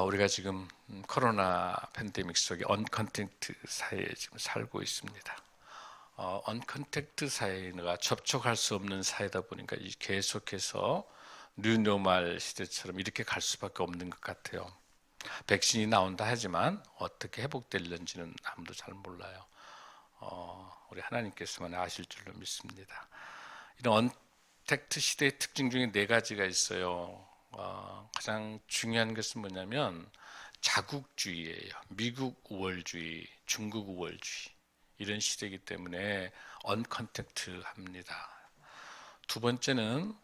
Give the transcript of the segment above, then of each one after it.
우리가 지금 코로나 팬데믹 속에 언컨택트 사회에 지금 살고 있습니다. 언컨택트 사회가 접촉할 수 없는 사회다 보니까 계속해서 뉴노멀 시대처럼 이렇게 갈 수밖에 없는 것 같아요. 백신이 나온다 하지만 어떻게 회복될는지는 아무도 잘 몰라요. 우리 하나님께서만 아실 줄로 믿습니다. 이런 언택트 시대의 특징 중에 네 가지가 있어요. 가장 중요한 것은 뭐냐면 자국주의예요. 미국 우월주의, 중국 우월주의 이런 시대이기 때문에 언컨택트합니다. 두 번째는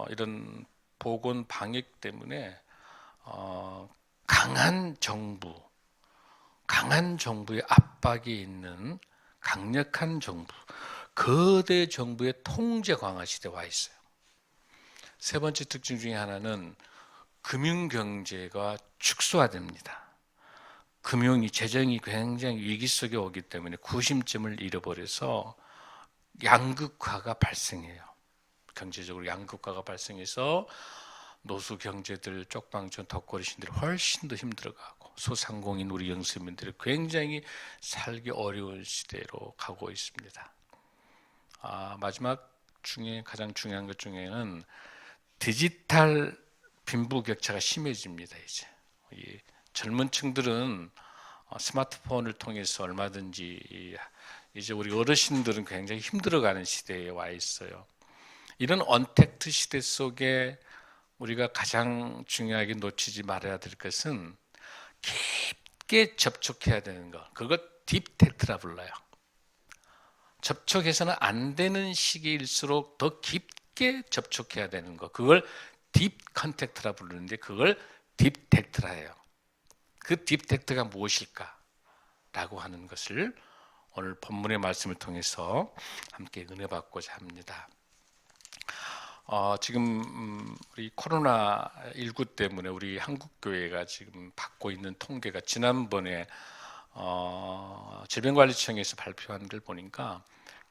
이런 보건 방역 때문에 강한 정부의 압박이 있는 강력한 정부, 거대 정부의 통제 강화 시대에 와 있어요. 세 번째 특징 중에 하나는 금융경제가 축소화됩니다. 재정이 굉장히 위기 속에 오기 때문에 구심점을 잃어버려서 양극화가 발생해요. 경제적으로 양극화가 발생해서 노수 경제들, 쪽방촌, 덕거리 신들이 훨씬 더 힘들어가고 소상공인 우리 영세민들이 굉장히 살기 어려운 시대로 가고 있습니다. 마지막 중에 가장 중요한 것 중에는 디지털 빈부격차가 심해집니다. 이제 젊은 층들은 스마트폰을 통해서 얼마든지, 이제 우리 어르신들은 굉장히 힘들어가는 시대에 와 있어요. 이런 언택트 시대 속에 우리가 가장 중요하게 놓치지 말아야 될 것은 깊게 접촉해야 되는 것. 그것 딥텍트라 불러요. 접촉해서는 안 되는 시기일수록 더 깊게 접촉해야 되는 것. 그걸 딥 컨택트라 부르는데 그걸 딥텍트라 해요. 그 딥텍트가 무엇일까? 라고 하는 것을 오늘 본문의 말씀을 통해서 함께 은혜 받고자 합니다. 지금 우리 코로나19 때문에 우리 한국교회가 지금 받고 있는 통계가 지난번에 질병관리청에서 발표한 걸 보니까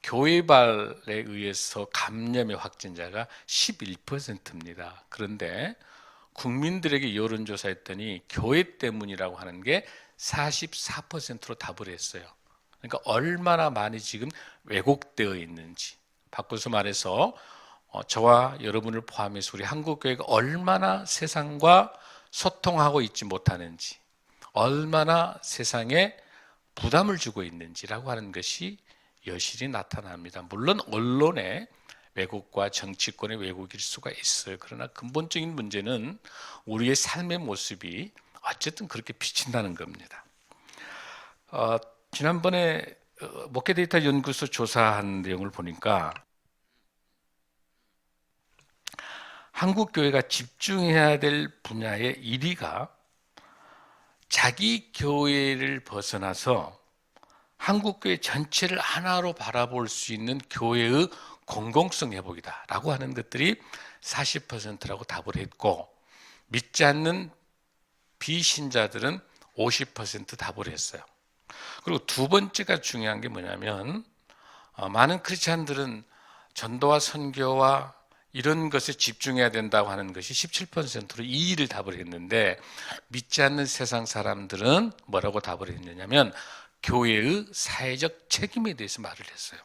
교회발에 의해서 감염의 확진자가 11%입니다. 그런데 국민들에게 여론조사했더니 교회 때문이라고 하는 게 44%로 답을 했어요. 그러니까 얼마나 많이 지금 왜곡되어 있는지, 바꿔서 말해서 저와 여러분을 포함해서 우리 한국교회가 얼마나 세상과 소통하고 있지 못하는지, 얼마나 세상에 부담을 주고 있는지라고 하는 것이 여실히 나타납니다. 물론 언론의 왜곡과 정치권의 왜곡일 수가 있어요. 그러나 근본적인 문제는 우리의 삶의 모습이 어쨌든 그렇게 비친다는 겁니다. 지난번에 목회데이터 연구소 조사한 내용을 보니까 한국 교회가 집중해야 될 분야의 1위가 자기 교회를 벗어나서 한국 교회 전체를 하나로 바라볼 수 있는 교회의 공공성 회복이다라고 하는 것들이 40%라고 답을 했고, 믿지 않는 비신자들은 50% 답을 했어요. 그리고 두 번째가 중요한 게 뭐냐면, 많은 크리스찬들은 전도와 선교와 이런 것에 집중해야 된다고 하는 것이 17%로 이 일을 답을 했는데, 믿지 않는 세상 사람들은 뭐라고 답을 했느냐면 교회의 사회적 책임에 대해서 말을 했어요.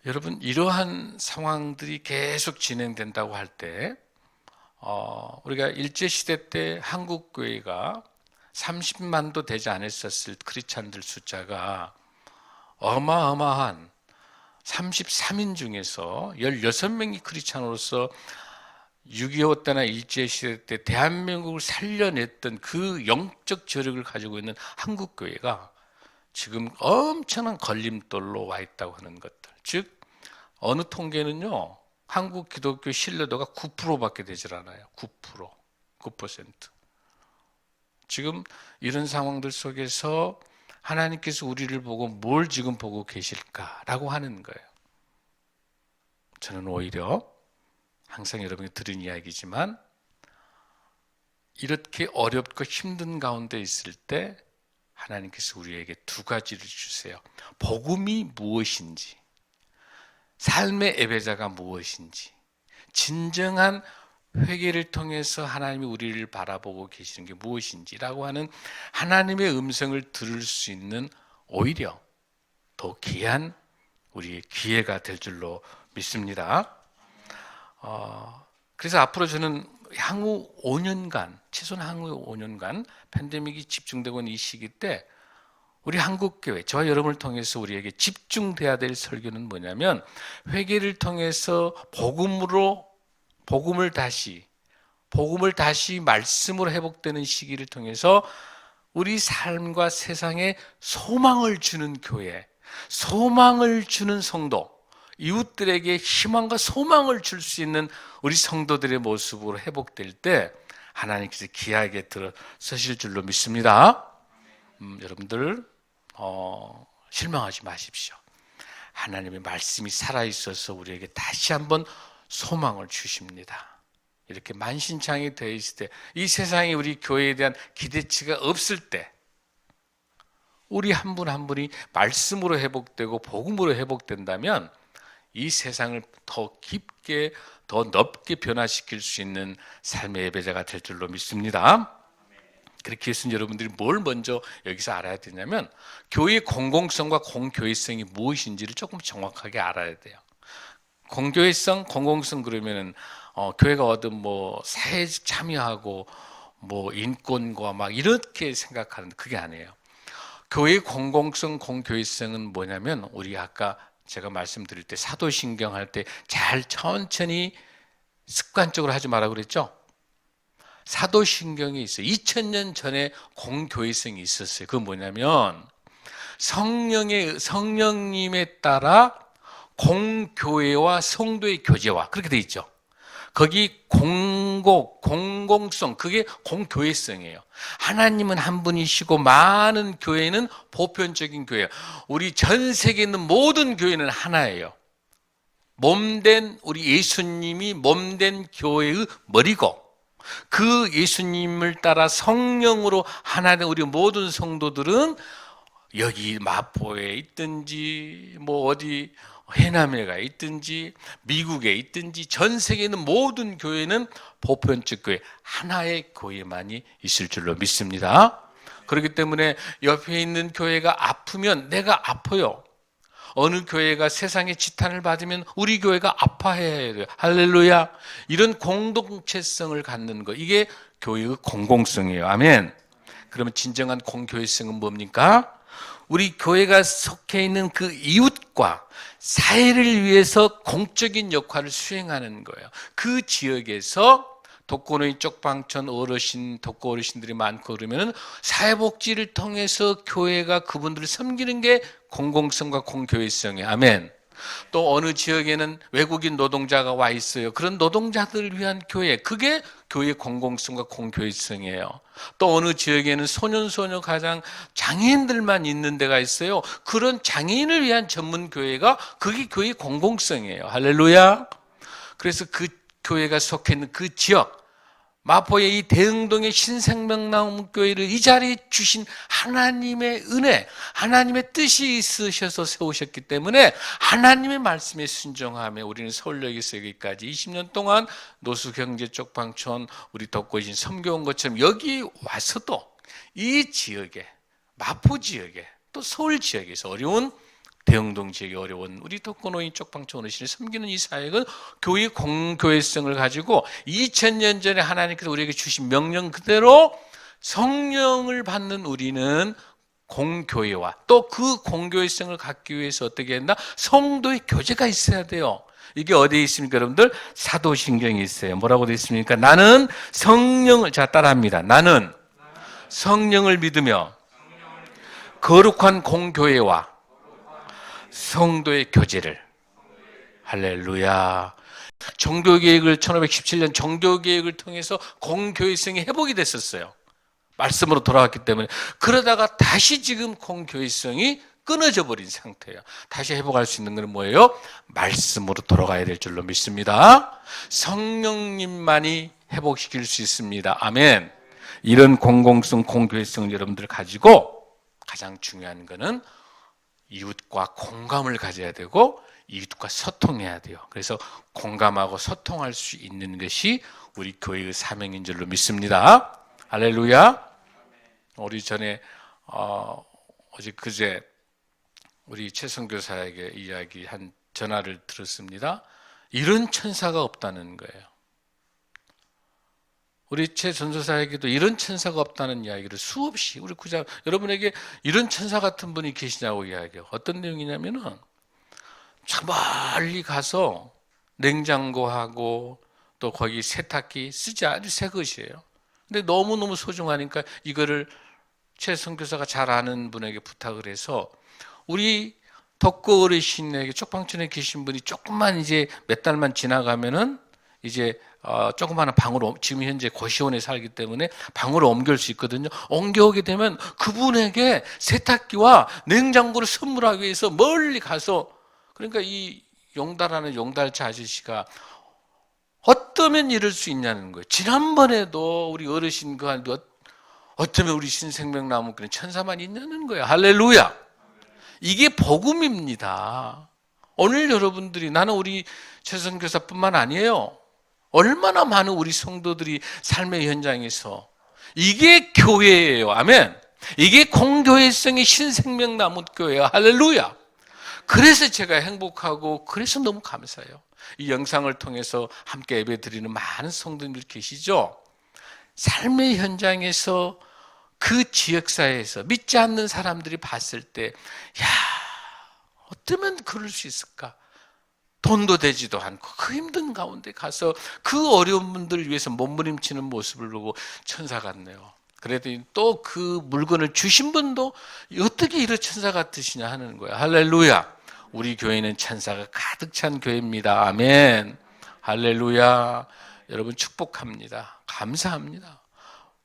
여러분, 이러한 상황들이 계속 진행된다고 할 때 우리가 일제시대 때 한국교회가 30만도 되지 않았었을 크리스찬들 숫자가 어마어마한 33인 중에서 16명이 크리스찬으로서 6.25 때나 일제시대 때 대한민국을 살려냈던 그 영적 저력을 가지고 있는 한국교회가 지금 엄청난 걸림돌로 와 있다고 하는 것들. 즉 어느 통계는요, 한국 기독교 신뢰도가 9%밖에 되질 않아요. 9%. 지금 이런 상황들 속에서 하나님께서 우리를 보고 뭘 지금 보고 계실까라고 하는 거예요. 저는 오히려 항상 여러분이 들은 이야기지만 이렇게 어렵고 힘든 가운데 있을 때 하나님께서 우리에게 두 가지를 주세요. 복음이 무엇인지, 삶의 예배자가 무엇인지, 진정한 회개를 통해서 하나님이 우리를 바라보고 계시는 게 무엇인지라고 하는 하나님의 음성을 들을 수 있는 오히려 더 귀한 우리의 기회가 될 줄로 믿습니다. 그래서 앞으로 저는 향후 5년간, 최소한 향후 5년간 팬데믹이 집중되고 있는 이 시기 때 우리 한국교회, 저와 여러분을 통해서 우리에게 집중돼야 될 설교는 뭐냐면 회개를 통해서 복음을 다시 말씀으로 회복되는 시기를 통해서 우리 삶과 세상에 소망을 주는 교회, 소망을 주는 성도, 이웃들에게 희망과 소망을 줄 수 있는 우리 성도들의 모습으로 회복될 때 하나님께서 귀하게 들어서실 줄로 믿습니다. 여러분들 실망하지 마십시오. 하나님의 말씀이 살아있어서 우리에게 다시 한번 소망을 주십니다. 이렇게 만신창이 되어 있을 때, 이 세상에 우리 교회에 대한 기대치가 없을 때 우리 한 분 한 분이 말씀으로 회복되고 복음으로 회복된다면 이 세상을 더 깊게, 더 넓게 변화시킬 수 있는 삶의 예배자가 될 줄로 믿습니다. 그렇게 해서 여러분들이 뭘 먼저 여기서 알아야 되냐면 교회의 공공성과 공교회성이 무엇인지를 조금 정확하게 알아야 돼요. 공교회성, 공공성 그러면은 교회가 어떤 사회에 참여하고 인권과 막 이렇게 생각하는데 그게 아니에요. 교회의 공공성, 공교회성은 뭐냐면 우리 아까 제가 말씀드릴 때 사도신경 할 때 잘 천천히 습관적으로 하지 말라고 그랬죠? 사도신경에 있어요. 2000년 전에 공교회성이 있었어요. 그건 뭐냐면 성령님에 따라 공교회와 성도의 교제와 그렇게 돼 있죠. 거기 공공성, 그게 공교회성이에요. 하나님은 한 분이시고 많은 교회는 보편적인 교회예요. 우리 전 세계에 있는 모든 교회는 하나예요. 몸된 우리 예수님이 몸된 교회의 머리고 그 예수님을 따라 성령으로 하나된 우리 모든 성도들은 여기 마포에 있든지 어디 해남에 가 있든지 미국에 있든지 전 세계에 있는 모든 교회는 보편적 교회, 하나의 교회만이 있을 줄로 믿습니다. 그렇기 때문에 옆에 있는 교회가 아프면 내가 아파요. 어느 교회가 세상의 지탄을 받으면 우리 교회가 아파해야 돼요. 할렐루야. 이런 공동체성을 갖는 것, 이게 교회의 공공성이에요. 아멘. 그러면 진정한 공교회성은 뭡니까? 우리 교회가 속해 있는 그 이웃과 사회를 위해서 공적인 역할을 수행하는 거예요. 그 지역에서 독거노인 쪽방촌 독거 어르신들이 많고 그러면 사회복지를 통해서 교회가 그분들을 섬기는 게 공공성과 공교회성이에요. 아멘. 또 어느 지역에는 외국인 노동자가 와 있어요. 그런 노동자들을 위한 교회, 그게 교회의 공공성과 공교회성이에요. 또 어느 지역에는 소년소녀 가장 장애인들만 있는 데가 있어요. 그런 장애인을 위한 전문 교회가 그게 교회의 공공성이에요. 할렐루야. 그래서 그 교회가 속해 있는 그 지역, 마포의 이 대흥동의 신생명나무교회를 이 자리에 주신 하나님의 은혜, 하나님의 뜻이 있으셔서 세우셨기 때문에 하나님의 말씀에 순종하며 우리는 서울역에서 여기까지 20년 동안 노수경제 쪽방촌 우리 독거진 섬겨온 것처럼 여기 와서도 이 지역에, 마포 지역에 또 서울 지역에서 어려운 대흥동 지역이 어려운 우리 독거노인 쪽방촌 어르신을 섬기는 이 사역은 교회의 공교회성을 가지고 2000년 전에 하나님께서 우리에게 주신 명령 그대로 성령을 받는 우리는 공교회와 또 그 공교회성을 갖기 위해서 어떻게 했나? 성도의 교제가 있어야 돼요. 이게 어디에 있습니까, 여러분들? 사도신경에 있어요. 뭐라고 되어 있습니까? 나는 성령을, 자 따라합니다. 나는 성령을 믿으며 거룩한 공교회와 성도의 교제를. 할렐루야. 종교개혁을 1517년 종교개혁을 통해서 공교회성이 회복이 됐었어요. 말씀으로 돌아왔기 때문에. 그러다가 다시 지금 공교회성이 끊어져 버린 상태예요. 다시 회복할 수 있는 건 뭐예요? 말씀으로 돌아가야 될 줄로 믿습니다. 성령님만이 회복시킬 수 있습니다. 아멘. 이런 공공성, 공교회성을 여러분들 가지고 가장 중요한 거는 이웃과 공감을 가져야 되고 이웃과 소통해야 돼요. 그래서 공감하고 소통할 수 있는 것이 우리 교회의 사명인 줄로 믿습니다. 할렐루야. 우리 전에 어제 그제 우리 최선교사에게 이야기한 전화를 들었습니다. 이런 천사가 없다는 거예요. 우리 최선교사에게도 이런 천사가 없다는 이야기를 수없이 우리 구자 여러분에게 이런 천사 같은 분이 계시냐고 이야기해요. 어떤 내용이냐면은 저 멀리 가서 냉장고하고 또 거기 세탁기 쓰지 아주 새 것이에요. 근데 너무너무 소중하니까 이거를 최 선교사가 잘 아는 분에게 부탁을 해서 우리 덕구 어르신에게 쪽방촌에 계신 분이 조금만 이제 몇 달만 지나가면은 이제 조그마한 방으로 지금 현재 고시원에 살기 때문에 방으로 옮길 수 있거든요. 옮겨오게 되면 그분에게 세탁기와 냉장고를 선물하기 위해서 멀리 가서 그러니까 이 용달하는 용달차 아저씨가 어쩌면 이럴 수 있냐는 거예요. 지난번에도 우리 어르신 그 안도 어쩌면 우리 신생명나무 그런 천사만 있냐는 거예요. 할렐루야. 이게 복음입니다. 오늘 여러분들이 나는 우리 최선교사뿐만 아니에요. 얼마나 많은 우리 성도들이 삶의 현장에서 이게 교회예요. 아멘. 이게 공교회성의 신생명나무 교회예요. 할렐루야. 그래서 제가 행복하고 그래서 너무 감사해요. 이 영상을 통해서 함께 예배 드리는 많은 성도님들 계시죠? 삶의 현장에서 그 지역사회에서 믿지 않는 사람들이 봤을 때 야, 어쩌면 그럴 수 있을까? 돈도 되지도 않고 그 힘든 가운데 가서 그 어려운 분들을 위해서 몸부림치는 모습을 보고 천사 같네요. 그랬더니 또 그 물건을 주신 분도 어떻게 이런 천사 같으시냐 하는 거야. 할렐루야. 우리 교회는 천사가 가득 찬 교회입니다. 아멘. 할렐루야. 여러분 축복합니다. 감사합니다.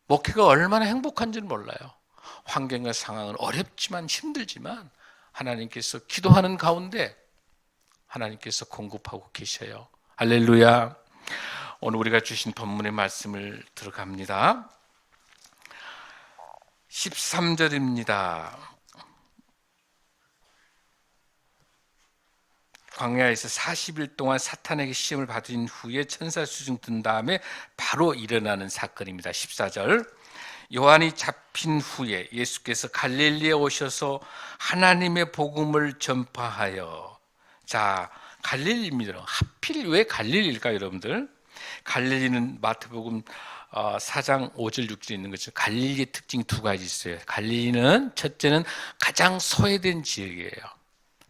목회가 얼마나 행복한지는 몰라요. 환경과 상황은 어렵지만 힘들지만 하나님께서 기도하는 가운데 하나님께서 공급하고 계셔요. 할렐루야. 오늘 우리가 주신 본문의 말씀을 들어갑니다. 13절입니다. 광야에서 40일 동안 사탄에게 시험을 받은 후에 천사 수중 든 다음에 바로 일어나는 사건입니다. 14절. 요한이 잡힌 후에 예수께서 갈릴리에 오셔서 하나님의 복음을 전파하여. 자, 갈릴리입니다. 하필 왜 갈릴리일까요, 여러분들? 갈릴리는 마태복음 4장 5절 6절에 있는 것처럼 갈릴리의 특징이 두 가지 있어요. 갈릴리는 첫째는 가장 소외된 지역이에요.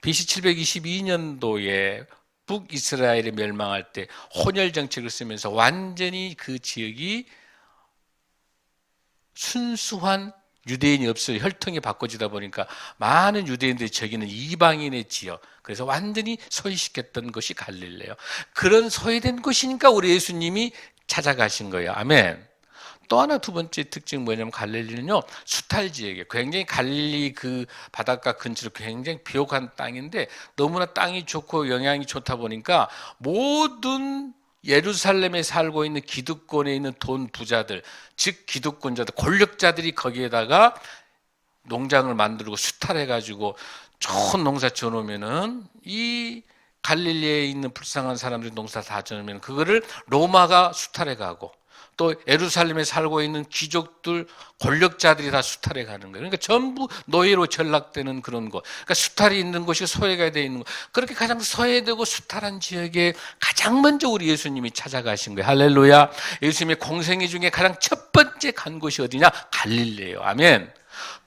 BC 722년도에 북이스라엘이 멸망할 때 혼혈 정책을 쓰면서 완전히 그 지역이 순수한 유대인이 없어요. 혈통이 바꿔지다 보니까 많은 유대인들이 저기는 이방인의 지역, 그래서 완전히 소외시켰던 것이 갈릴리예요. 그런 소외된 곳이니까 우리 예수님이 찾아가신 거예요. 아멘. 또 하나 두 번째 특징은 뭐냐면 갈릴리는요 수탈 지역이에요. 굉장히 갈릴리 그 바닷가 근처로 굉장히 비옥한 땅인데 너무나 땅이 좋고 영양이 좋다 보니까 모든 예루살렘에 살고 있는 기득권에 있는 돈 부자들, 즉 기득권자들, 권력자들이 거기에다가 농장을 만들고 수탈해가지고 좋은 농사 지어놓으면은 이 갈릴리에 있는 불쌍한 사람들이 농사 다 지어놓으면 그거를 로마가 수탈해가고 또 예루살렘에 살고 있는 귀족들, 권력자들이 다 수탈해 가는 거예요. 그러니까 전부 노예로 전락되는 그런 것. 그러니까 수탈이 있는 곳이 소외가 되어 있는 것. 그렇게 가장 소외되고 수탈한 지역에 가장 먼저 우리 예수님이 찾아가신 거예요. 할렐루야. 예수님의 공생애 중에 가장 첫 번째 간 곳이 어디냐? 갈릴리예요. 아멘.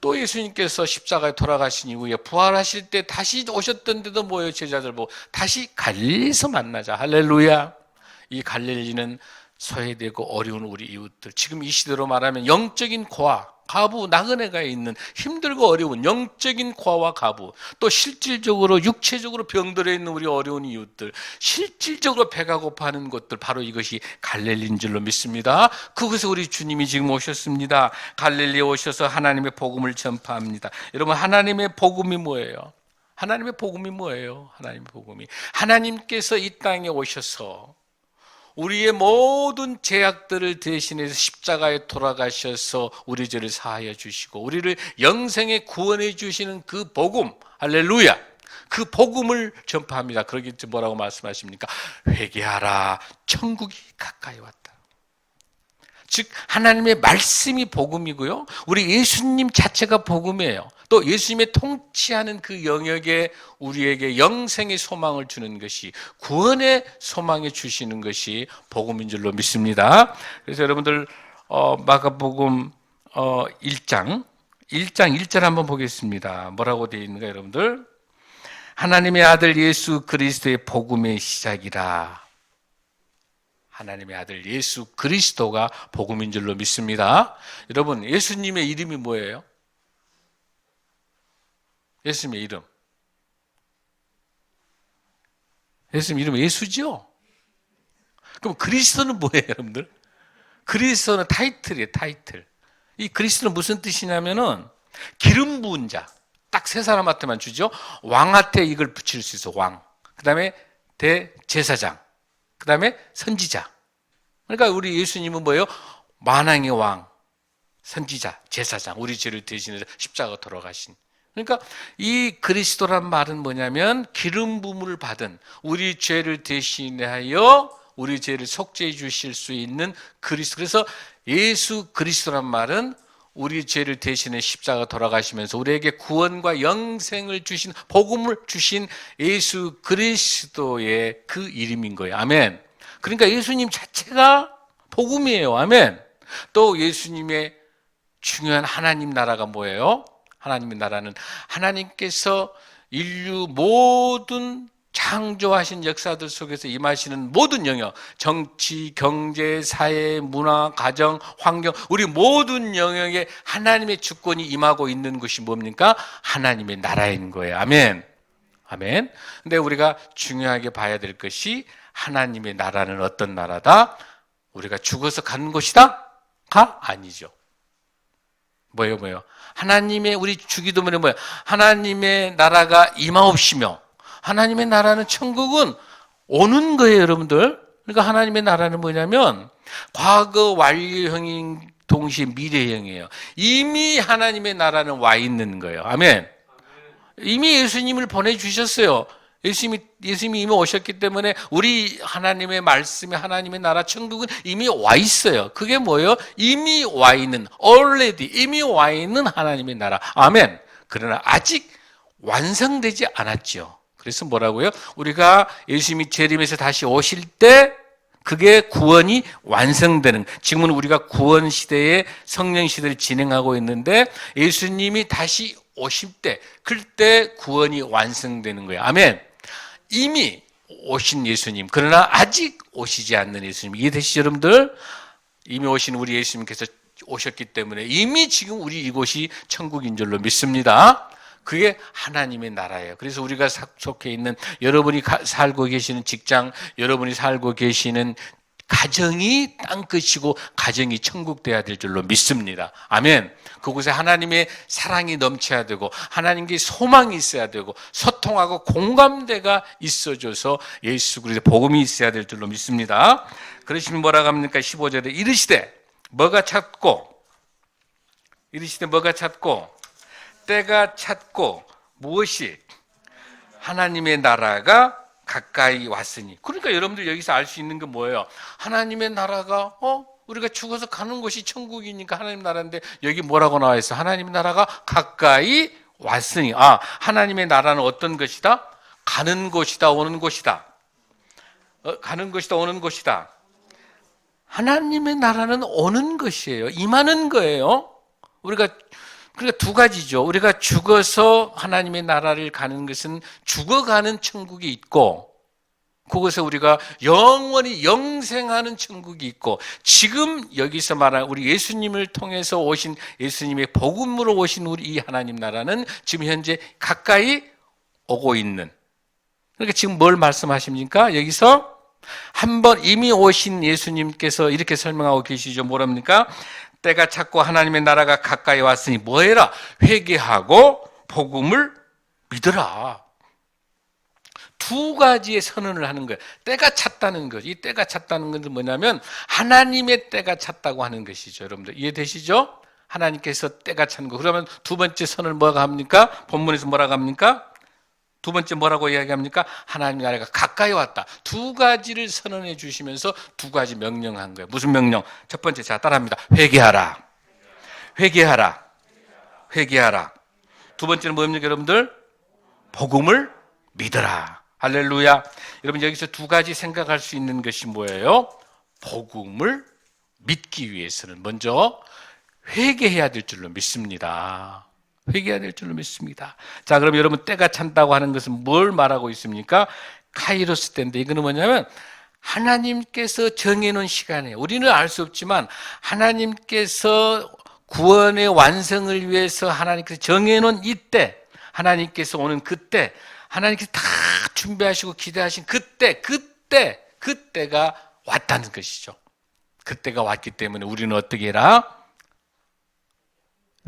또 예수님께서 십자가에 돌아가신 이후에 부활하실 때 다시 오셨던데도 뭐예요? 제자들 보고 다시 갈릴리에서 만나자. 할렐루야. 이 갈릴리는 소외되고 어려운 우리 이웃들, 지금 이 시대로 말하면 영적인 고아, 가부, 나그네가 있는 힘들고 어려운 영적인 고아와 가부, 또 실질적으로 육체적으로 병들어 있는 우리 어려운 이웃들, 실질적으로 배가 고파하는 곳들, 바로 이것이 갈릴리인 줄로 믿습니다. 그곳에 우리 주님이 지금 오셨습니다. 갈릴리에 오셔서 하나님의 복음을 전파합니다. 여러분, 하나님의 복음이 뭐예요? 하나님의 복음이 뭐예요? 하나님의 복음이 하나님께서 이 땅에 오셔서 우리의 모든 죄악들을 대신해서 십자가에 돌아가셔서 우리 죄를 사하여 주시고 우리를 영생에 구원해 주시는 그 복음, 할렐루야. 그 복음을 전파합니다. 그러겠지 뭐라고 말씀하십니까? 회개하라, 천국이 가까이 왔다. 즉 하나님의 말씀이 복음이고요, 우리 예수님 자체가 복음이에요. 또 예수님의 통치하는 그 영역에 우리에게 영생의 소망을 주는 것이, 구원의 소망을 주시는 것이 복음인 줄로 믿습니다. 그래서 여러분들 마가복음 1장 1절 한번 보겠습니다. 뭐라고 되어 있는가 여러분들? 하나님의 아들 예수 그리스도의 복음의 시작이라. 하나님의 아들 예수 그리스도가 복음인 줄로 믿습니다. 여러분, 예수님의 이름이 뭐예요? 예수님의 이름. 예수님 이름은 예수죠? 그럼 그리스도는 뭐예요, 여러분들? 그리스도는 타이틀이에요, 타이틀. 이 그리스도는 무슨 뜻이냐면은 기름 부은 자. 딱 세 사람한테만 주죠. 왕한테 이걸 붙일 수 있어, 왕. 그 다음에 대제사장. 그 다음에 선지자. 그러니까 우리 예수님은 뭐예요? 만왕의 왕, 선지자, 제사장, 우리 죄를 대신해서 십자가 돌아가신. 그러니까 이 그리스도란 말은 뭐냐면 기름 부음을 받은, 우리 죄를 대신하여 우리 죄를 속죄해 주실 수 있는 그리스도. 그래서 예수 그리스도란 말은 우리 죄를 대신해 십자가 돌아가시면서 우리에게 구원과 영생을 주신, 복음을 주신 예수 그리스도의 그 이름인 거예요. 아멘. 그러니까 예수님 자체가 복음이에요. 아멘. 또 예수님의 중요한 하나님 나라가 뭐예요? 하나님의 나라는 하나님께서 인류 모든 창조하신 역사들 속에서 임하시는 모든 영역, 정치, 경제, 사회, 문화, 가정, 환경, 우리 모든 영역에 하나님의 주권이 임하고 있는 것이 뭡니까? 하나님의 나라인 거예요. 아멘. 아멘. 근데 우리가 중요하게 봐야 될 것이, 하나님의 나라는 어떤 나라다? 우리가 죽어서 가는 곳이다? 가? 아니죠. 뭐예요? 하나님의, 우리 주기도문에 뭐예요? 하나님의 나라가 임하옵시며, 하나님의 나라는, 천국은 오는 거예요, 여러분들. 그러니까 하나님의 나라는 뭐냐면 과거 완료형인 동시에 미래형이에요. 이미 하나님의 나라는 와 있는 거예요. 아멘. 이미 예수님을 보내주셨어요. 예수님이 이미 오셨기 때문에 우리 하나님의 말씀에 하나님의 나라 천국은 이미 와 있어요. 그게 뭐예요? 이미 와 있는, already, 이미 와 있는 하나님의 나라. 아멘. 그러나 아직 완성되지 않았죠. 그래서 뭐라고요? 우리가 예수님이 재림해서 다시 오실 때 그게 구원이 완성되는, 지금은 우리가 구원 시대에 성령 시대를 진행하고 있는데 예수님이 다시 오실 때, 그때 구원이 완성되는 거예요. 아멘. 이미 오신 예수님, 그러나 아직 오시지 않는 예수님, 이해되시죠, 여러분들? 이미 오신 우리 예수님께서 오셨기 때문에 이미 지금 우리 이곳이 천국인 줄로 믿습니다. 그게 하나님의 나라예요. 그래서 우리가 속해 있는, 여러분이 살고 계시는 직장, 여러분이 살고 계시는 가정이 땅끝이고 가정이 천국 돼야 될 줄로 믿습니다. 아멘. 그곳에 하나님의 사랑이 넘쳐야 되고 하나님께 소망이 있어야 되고 소통하고 공감대가 있어줘서 예수 그리스도 복음이 있어야 될 줄로 믿습니다. 그러시면 뭐라고 합니까? 15절에 이르시되 뭐가 찼고 때가 찼고 무엇이? 하나님의 나라가 가까이 왔으니. 그러니까 여러분들 여기서 알 수 있는 게 뭐예요? 하나님의 나라가 우리가 죽어서 가는 곳이 천국이니까 하나님 나라인데, 여기 뭐라고 나와 있어? 하나님의 나라가 가까이 왔으니. 하나님의 나라는 어떤 것이다? 가는 곳이다, 오는 곳이다. 가는 것이다, 오는 곳이다. 하나님의 나라는 오는 것이에요. 임하는 거예요. 그러니까 두 가지죠. 우리가 죽어서 하나님의 나라를 가는 것은 죽어가는 천국이 있고, 그곳에 우리가 영원히 영생하는 천국이 있고, 지금 여기서 말하는 우리 예수님을 통해서 오신, 예수님의 복음으로 오신 우리 이 하나님 나라는 지금 현재 가까이 오고 있는. 그러니까 지금 뭘 말씀하십니까? 여기서 한번 이미 오신 예수님께서 이렇게 설명하고 계시죠. 뭐랍니까? 때가 찼고 하나님의 나라가 가까이 왔으니 뭐해라? 회개하고 복음을 믿으라. 두 가지의 선언을 하는 거예요. 때가 찼다는 것. 이 때가 찼다는 것은 뭐냐면 하나님의 때가 찼다고 하는 것이죠. 여러분들 이해되시죠? 하나님께서 때가 찬 거. 그러면 두 번째 선을 뭐가 합니까? 본문에서 뭐라고 합니까? 두 번째 뭐라고 이야기합니까? 하나님 나라가 가까이 왔다. 두 가지를 선언해 주시면서 두 가지 명령한 거예요. 무슨 명령? 첫 번째, 자, 따라합니다. 회개하라. 회개하라. 회개하라. 두 번째는 뭡니까, 여러분들? 복음을 믿어라. 할렐루야. 여러분, 여기서 두 가지 생각할 수 있는 것이 뭐예요? 복음을 믿기 위해서는 먼저 회개해야 될 줄로 믿습니다. 회개해야 될 줄로 믿습니다. 자, 그럼 여러분, 때가 찬다고 하는 것은 뭘 말하고 있습니까? 카이로스 때인데, 이거는 뭐냐면 하나님께서 정해놓은 시간에, 우리는 알 수 없지만 하나님께서 구원의 완성을 위해서 하나님께서 정해놓은 이때, 하나님께서 오는 그때, 하나님께서 다 준비하시고 기대하신 그때가 왔다는 것이죠. 그때가 왔기 때문에 우리는 어떻게 해라?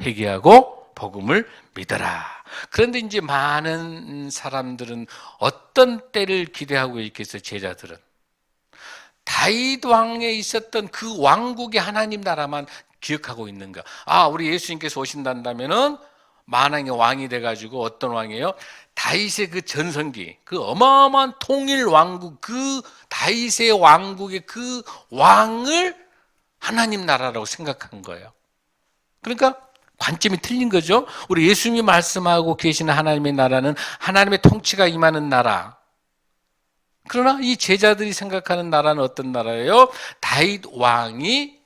회개하고 복음을 믿어라. 그런데 이제 많은 사람들은 어떤 때를 기대하고 있겠어요? 제자들은 다윗 왕에 있었던 그 왕국의 하나님 나라만 기억하고 있는 거야. 아, 우리 예수님께서 오신다면은 만왕의 왕이 돼가지고, 어떤 왕이에요? 다윗의 그 전성기, 그 어마어마한 통일 왕국, 그 다윗의 왕국의 그 왕을 하나님 나라라고 생각한 거예요. 그러니까 관점이 틀린 거죠. 우리 예수님이 말씀하고 계시는 하나님의 나라는 하나님의 통치가 임하는 나라. 그러나 이 제자들이 생각하는 나라는 어떤 나라예요? 다윗 왕이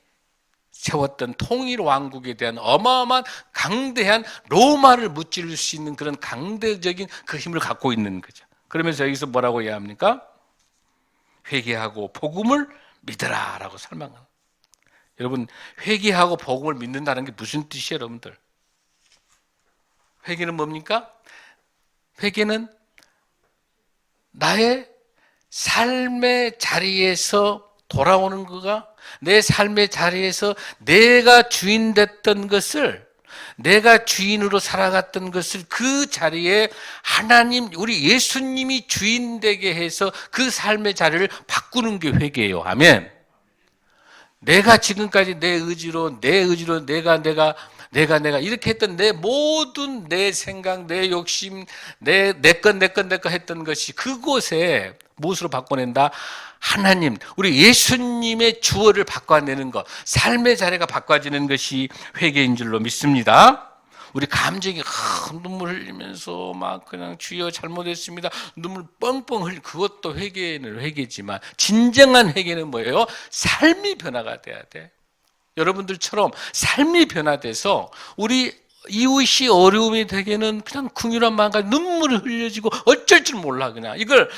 세웠던 통일 왕국에 대한 어마어마한 강대한 로마를 무찌를 수 있는 그런 강대적인 그 힘을 갖고 있는 거죠. 그러면서 여기서 뭐라고 해야 합니까? 회개하고 복음을 믿으라 라고 설명합니다. 여러분, 회개하고 복음을 믿는다는 게 무슨 뜻이에요, 여러분들? 회개는 뭡니까? 회개는 나의 삶의 자리에서 돌아오는 거가, 내 삶의 자리에서 내가 주인 됐던 것을, 내가 주인으로 살아갔던 것을 그 자리에 하나님, 우리 예수님이 주인 되게 해서 그 삶의 자리를 바꾸는 게 회개예요. 아멘. 내가 지금까지 내 의지로 내가 이렇게 했던 내 모든 내 생각, 내 욕심, 내 건 했던 것이 그곳에 무엇으로 바꿔낸다? 하나님, 우리 예수님의 주어를 바꿔내는 것, 삶의 자리가 바꿔지는 것이 회개인 줄로 믿습니다. 우리 감정이 눈물 흘리면서 막 그냥 주여 잘못했습니다, 눈물 뻥뻥 흘리, 그것도 회개는 회개지만 진정한 회개는 뭐예요? 삶이 변화가 돼야 돼. 여러분들처럼 삶이 변화돼서 우리 이웃이 어려움이 되게는 그냥 긍휼한 마음과 눈물을 흘려지고 어쩔 줄 몰라. 그냥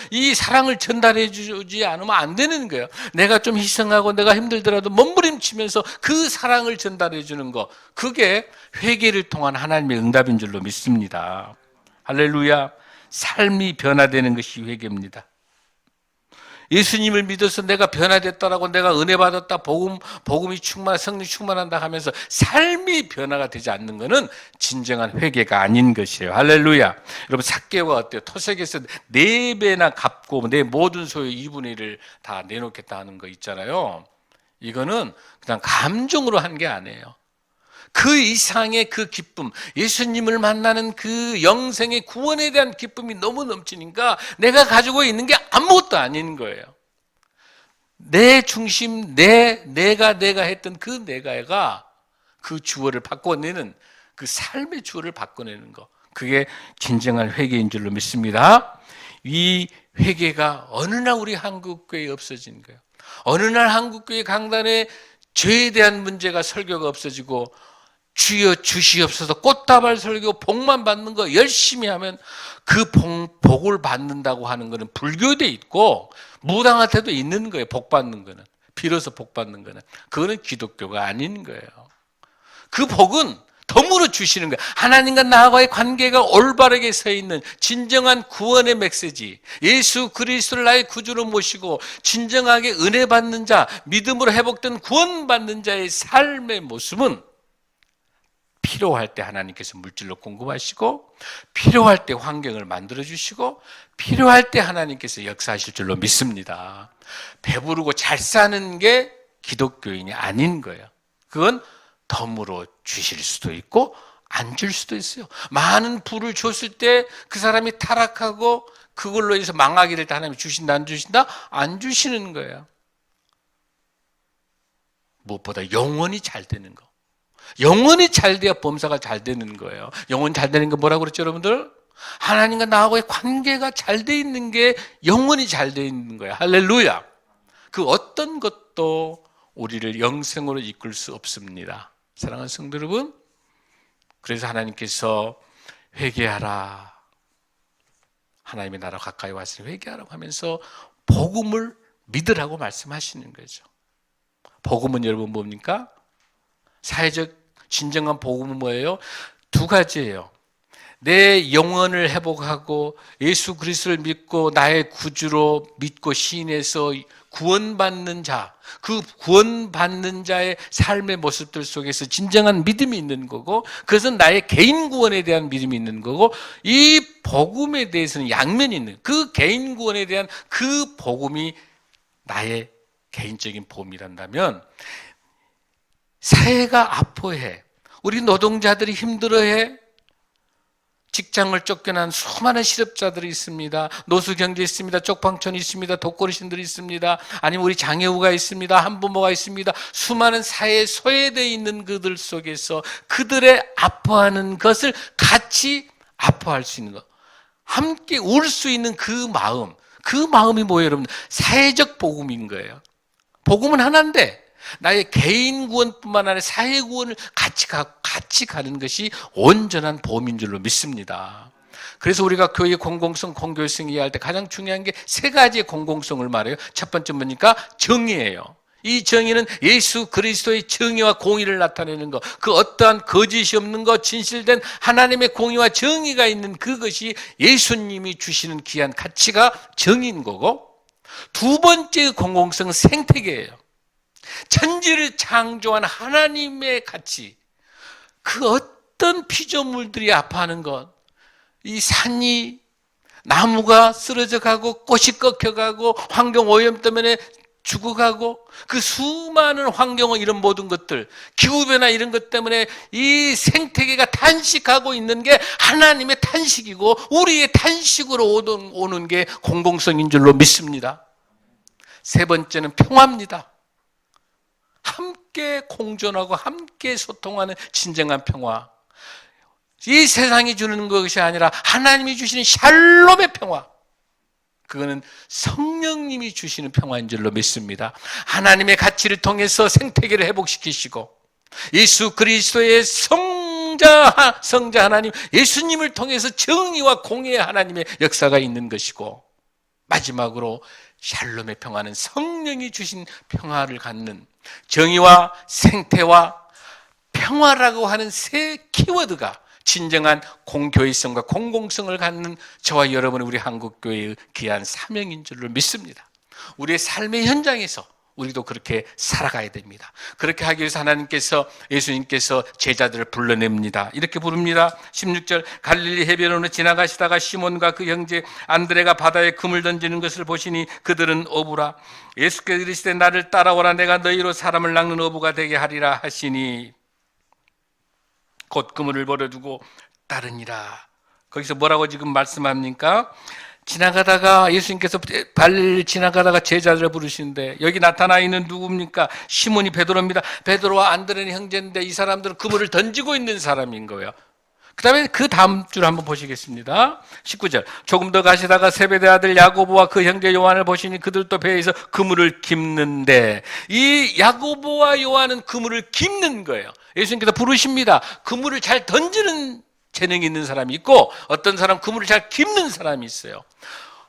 이 사랑을 전달해 주지 않으면 안 되는 거예요. 내가 좀 희생하고 내가 힘들더라도 몸부림치면서 그 사랑을 전달해 주는 거, 그게 회개를 통한 하나님의 응답인 줄로 믿습니다. 할렐루야. 삶이 변화되는 것이 회개입니다. 예수님을 믿어서 내가 변화됐다라고, 내가 은혜 받았다, 복음이 성령 충만한다 하면서 삶이 변화가 되지 않는 것은 진정한 회개가 아닌 것이에요. 할렐루야. 여러분, 삭개오가 어때요? 토색에서 4배나 갚고 내 모든 소유의 2분의 1을 다 내놓겠다 하는 거 있잖아요. 이거는 그냥 감정으로 한 게 아니에요. 그 이상의 그 기쁨, 예수님을 만나는 그 영생의 구원에 대한 기쁨이 너무 넘치니까 내가 가지고 있는 게 아무것도 아닌 거예요. 내 중심, 내가 했던 그 내가가 그 주어를 바꿔내는, 그 삶의 주어를 바꿔내는 거, 그게 진정한 회개인 줄로 믿습니다. 이 회개가 어느 날 우리 한국교회에 없어진 거예요. 어느 날 한국교회 강단에 죄에 대한 문제가, 설교가 없어지고, 주여 주시옵소서 꽃다발 설교 복만 받는 거 열심히 하면 그 복을 받는다고 하는 거는 불교에 있고 무당한테도 있는 거예요. 복 받는 거는, 빌어서 복 받는 거는. 그거는 기독교가 아닌 거예요. 그 복은 덤으로 주시는 거예요. 하나님과 나와의 관계가 올바르게 서 있는 진정한 구원의 메시지, 예수 그리스도를 나의 구주로 모시고 진정하게 은혜 받는 자, 믿음으로 회복된 구원받는 자의 삶의 모습은 필요할 때 하나님께서 물질로 공급하시고, 필요할 때 환경을 만들어주시고, 필요할 때 하나님께서 역사하실 줄로 믿습니다. 배부르고 잘 사는 게 기독교인이 아닌 거예요. 그건 덤으로 주실 수도 있고 안 줄 수도 있어요. 많은 부를 줬을 때 그 사람이 타락하고 그걸로 해서 망하게 될 때 하나님이 주신다 안 주신다? 안 주시는 거예요. 무엇보다 영원히 잘 되는 거. 영원히 잘 돼야 범사가 잘 되는 거예요. 영원히 잘 되는 거 뭐라고 그랬죠, 여러분들? 하나님과 나하고의 관계가 잘 돼 있는 게 영원히 잘 돼 있는 거예요. 할렐루야. 그 어떤 것도 우리를 영생으로 이끌 수 없습니다. 사랑하는 성도 여러분, 그래서 하나님께서 회개하라, 하나님의 나라 가까이 왔으니 회개하라고 하면서 복음을 믿으라고 말씀하시는 거죠. 복음은 여러분 뭡니까? 사회적 진정한 복음은 뭐예요? 두 가지예요. 내 영혼을 회복하고 예수 그리스도를 믿고 나의 구주로 믿고 시인해서 구원받는 자, 그 구원받는 자의 삶의 모습들 속에서 진정한 믿음이 있는 거고, 그것은 나의 개인 구원에 대한 믿음이 있는 거고, 이 복음에 대해서는 양면이 있는, 그 개인 구원에 대한 그 복음이 나의 개인적인 복음이란다면, 사회가 아파해, 우리 노동자들이 힘들어해, 직장을 쫓겨난 수많은 실업자들이 있습니다. 노수경제 있습니다. 쪽방촌이 있습니다. 독거리신들이 있습니다. 아니면 우리 장애우가 있습니다. 한부모가 있습니다. 수많은 사회에 소외되어 있는 그들 속에서 그들의 아파하는 것을 같이 아파할 수 있는 것, 함께 울 수 있는 그 마음이 뭐예요, 여러분? 사회적 복음인 거예요. 복음은 하나인데 나의 개인 구원뿐만 아니라 사회 구원을 같이 가는 것이 온전한 복음인 줄로 믿습니다. 그래서 우리가 교회의 공공성, 공교회성 이해할 때 가장 중요한 게 세 가지의 공공성을 말해요. 첫 번째 뭐니까? 정의예요. 이 정의는 예수 그리스도의 정의와 공의를 나타내는 것, 그 어떠한 거짓이 없는 것, 진실된 하나님의 공의와 정의가 있는 그것이 예수님이 주시는 귀한 가치가 정의인 거고, 두 번째 공공성은 생태계예요. 천지를 창조한 하나님의 가치, 그 어떤 피조물들이 아파하는 것, 이 산이, 나무가 쓰러져 가고 꽃이 꺾여 가고 환경 오염 때문에 죽어가고 그 수많은 환경의 이런 모든 것들, 기후변화 이런 것 때문에 이 생태계가 탄식하고 있는 게 하나님의 탄식이고 우리의 탄식으로 오는 게 공공성인 줄로 믿습니다. 세 번째는 평화입니다. 함께 공존하고 함께 소통하는 진정한 평화. 이 세상이 주는 것이 아니라 하나님이 주시는 샬롬의 평화. 그거는 성령님이 주시는 평화인 줄로 믿습니다. 하나님의 가치를 통해서 생태계를 회복시키시고 예수 그리스도의 성자 하나님, 예수님을 통해서 정의와 공의의 하나님의 역사가 있는 것이고, 마지막으로 샬롬의 평화는 성령이 주신 평화를 갖는, 정의와 생태와 평화라고 하는 세 키워드가 진정한 공교회성과 공공성을 갖는 저와 여러분, 우리 한국교회의 귀한 사명인 줄로 믿습니다. 우리의 삶의 현장에서 우리도 그렇게 살아가야 됩니다. 그렇게 하기 위해서 하나님께서, 예수님께서 제자들을 불러냅니다. 이렇게 부릅니다. 16절, 갈릴리 해변으로 지나가시다가 시몬과 그 형제 안드레가 바다에 금을 던지는 것을 보시니 그들은 어부라. 예수께서 이르시되 나를 따라오라, 내가 너희로 사람을 낚는 어부가 되게 하리라 하시니 곧 그물을 버려두고 따르니라. 거기서 뭐라고 지금 말씀합니까? 지나가다가 예수님께서 갈릴리 지나가다가 제자들을 부르시는데 여기 나타나 있는 누굽니까? 시몬이 베드로입니다. 베드로와 안드레는 형제인데 이 사람들은 그물을 던지고 있는 사람인 거예요. 그 다음에 그 다음 줄 한번 보시겠습니다. 19절, 조금 더 가시다가 세베대 아들 야고보와 그 형제 요한을 보시니 그들도 배에서 그물을 깁는데, 이 야고보와 요한은 그물을 깁는 거예요. 예수님께서 부르십니다. 그물을 잘 던지는 재능이 있는 사람이 있고 어떤 사람 그물을 잘 깁는 사람이 있어요.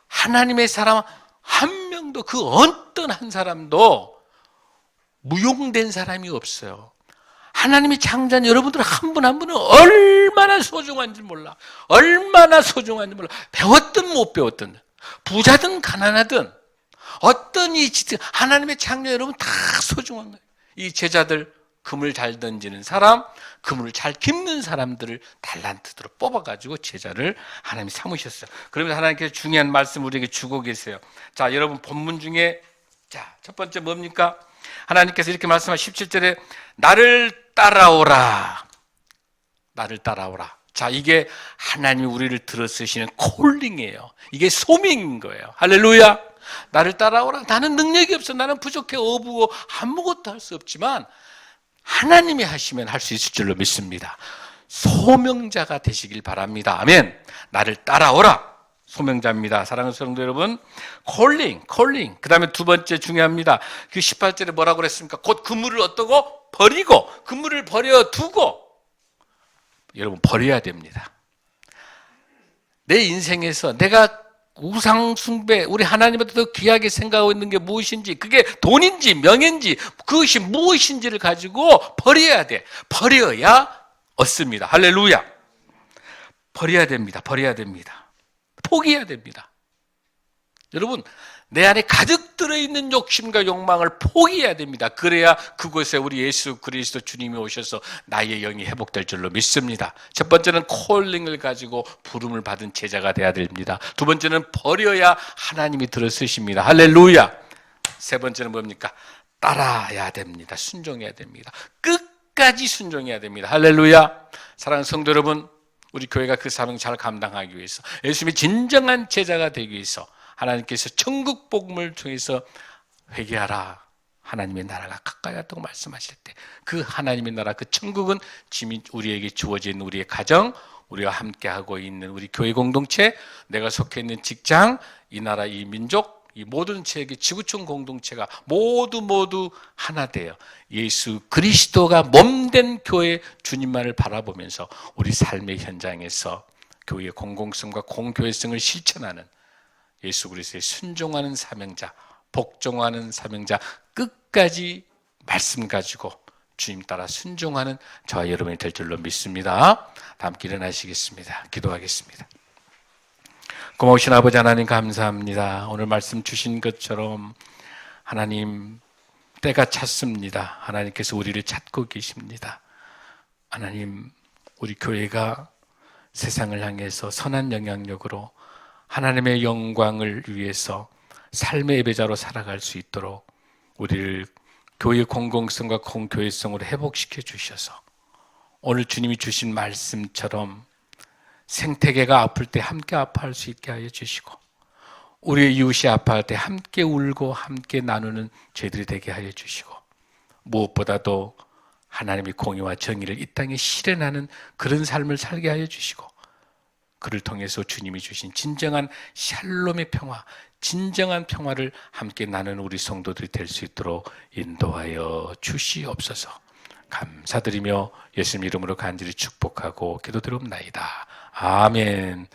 하나님의 사람 한 명도, 그 어떤 한 사람도 무용된 사람이 없어요. 하나님이 창조한 여러분들 한 분 한 분은 얼마나 소중한지 몰라. 얼마나 소중한지 몰라. 배웠든 못 배웠든, 부자든 가난하든, 어떤 하나님의 창조 여러분 다 소중한 거예요. 이 제자들, 그물 잘 던지는 사람, 그물을 잘 깁는 사람들을 달란트로 뽑아가지고 제자를 하나님이 삼으셨어요. 그러면서 하나님께서 중요한 말씀 우리에게 주고 계세요. 자, 여러분 본문 중에, 자, 첫 번째 뭡니까? 하나님께서 이렇게 말씀하신 17절에 나를 따라오라. 나를 따라오라. 자, 이게 하나님이 우리를 들어쓰시는 콜링이에요. 이게 소명인 거예요. 할렐루야. 나를 따라오라. 나는 능력이 없어. 나는 부족해. 어부고 아무것도 할 수 없지만 하나님이 하시면 할 수 있을 줄로 믿습니다. 소명자가 되시길 바랍니다. 아멘. 나를 따라오라. 소명자입니다. 사랑하는 성도 여러분, 콜링. 그 다음에 두 번째 중요합니다. 그 18절에 뭐라고 그랬습니까? 곧 그물을 어떠고? 버리고. 그물을 버려두고. 여러분, 버려야 됩니다. 내 인생에서 내가 우상 숭배, 우리 하나님한테 더 귀하게 생각하고 있는 게 무엇인지, 그게 돈인지 명예인지 그것이 무엇인지를 가지고 버려야 돼. 버려야 얻습니다. 할렐루야. 버려야 됩니다. 포기해야 됩니다. 여러분, 내 안에 가득 들어있는 욕심과 욕망을 포기해야 됩니다. 그래야 그곳에 우리 예수 그리스도 주님이 오셔서 나의 영이 회복될 줄로 믿습니다. 첫 번째는 콜링을 가지고 부름을 받은 제자가 돼야 됩니다. 두 번째는 버려야 하나님이 들어쓰십니다. 할렐루야. 세 번째는 뭡니까? 따라야 됩니다. 순종해야 됩니다. 끝까지 순종해야 됩니다. 할렐루야. 사랑하는 성도 여러분, 우리 교회가 그 사명 잘 감당하기 위해서, 예수님이 진정한 제자가 되기 위해서 하나님께서 천국 복음을 통해서 회개하라. 하나님의 나라가 가까이 왔다고 말씀하실 때 그 하나님의 나라, 그 천국은 지금 우리에게 주어진 우리의 가정, 우리가 함께하고 있는 우리 교회 공동체, 내가 속해 있는 직장, 이 나라, 이 민족, 이 모든 체계, 지구촌 공동체가 모두 하나 되어 예수 그리스도가 몸된 교회 주님만을 바라보면서 우리 삶의 현장에서 교회의 공공성과 공교회성을 실천하는 예수 그리스도의 순종하는 사명자, 복종하는 사명자, 끝까지 말씀 가지고 주님 따라 순종하는 저와 여러분이 될 줄로 믿습니다. 다 함께 일어나시겠습니다. 기도하겠습니다. 고마우신 아버지 하나님 감사합니다. 오늘 말씀 주신 것처럼 하나님 때가 찼습니다. 하나님께서 우리를 찾고 계십니다. 하나님, 우리 교회가 세상을 향해서 선한 영향력으로 하나님의 영광을 위해서 삶의 예배자로 살아갈 수 있도록 우리를 교회 공공성과 공교회성으로 회복시켜 주셔서 오늘 주님이 주신 말씀처럼 생태계가 아플 때 함께 아파할 수 있게 하여 주시고, 우리의 이웃이 아파할 때 함께 울고 함께 나누는 저희들이 되게 하여 주시고, 무엇보다도 하나님의 공의와 정의를 이 땅에 실현하는 그런 삶을 살게 하여 주시고, 그를 통해서 주님이 주신 진정한 샬롬의 평화, 진정한 평화를 함께 나누는 우리 성도들이 될 수 있도록 인도하여 주시옵소서. 감사드리며 예수님 이름으로 간절히 축복하고 기도드리옵나이다. 아멘.